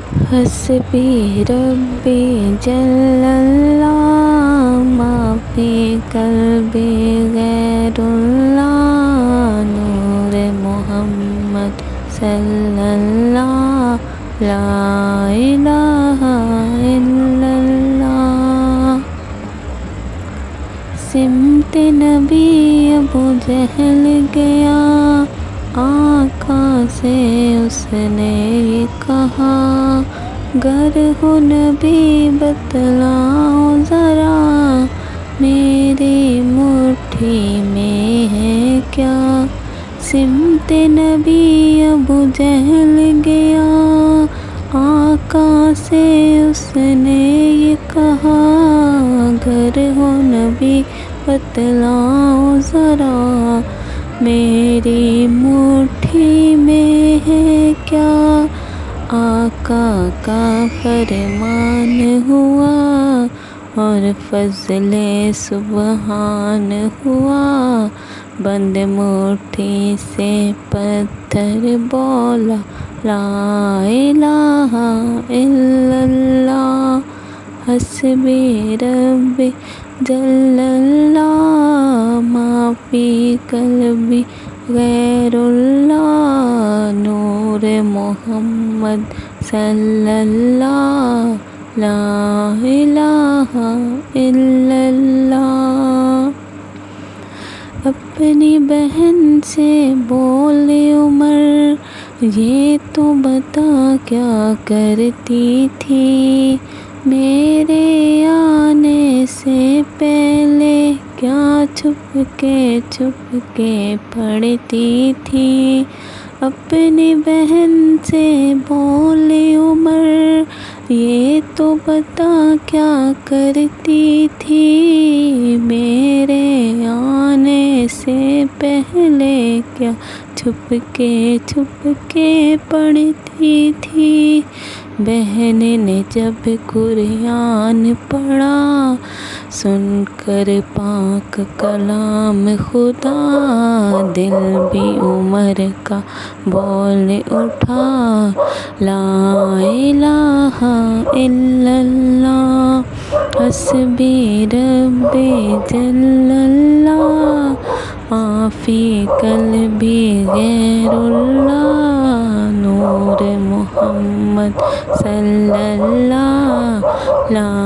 حسبی ربی جل اللہ، ما فی قلبی غیر اللہ، نور محمد صلی اللہ، لا الہ الا اللہ۔ سمت نبی ابو جہل گیا، آقا سے اس نے یہ کہا، گر ہو نبی بتلاؤ ذرا، میری مٹھی میں ہے کیا۔ سمت نبی ابو جہل گیا، آقا سے اس نے یہ کہا، گر ہو نبی بتلاؤ ذرا، میری مٹھی میں ہے کیا۔ آقا کا فرمان ہوا اور فضل سبحان ہوا، بند مٹھی سے پتھر بولا، لا الہ الا اللہ۔ حسبی ربی جل اللہ، ما فی قلبی غیر اللہ، نور محمد صلی اللہ، لا الہ الا اللہ۔ اپنی بہن سے بولے عمر، یہ تو بتا کیا کرتی تھی، میرے آنے سے پہلے کیا چھپ کے پڑھتی تھی۔ اپنی بہن سے بولے عمر، یہ تو بتا کیا کرتی تھی، میرے آنے سے پہلے کیا چھپ کے پڑھتی تھی۔ بہن نے جب قرآن پڑھا، سن کر پاک کلام خدا، دل بھی عمر کا بول اٹھا، لا الہ الا اللہ۔ حسبی ربی جل اللہ، ما فی قلبی غیر اللہ، نور محمد صلی اللہ، لا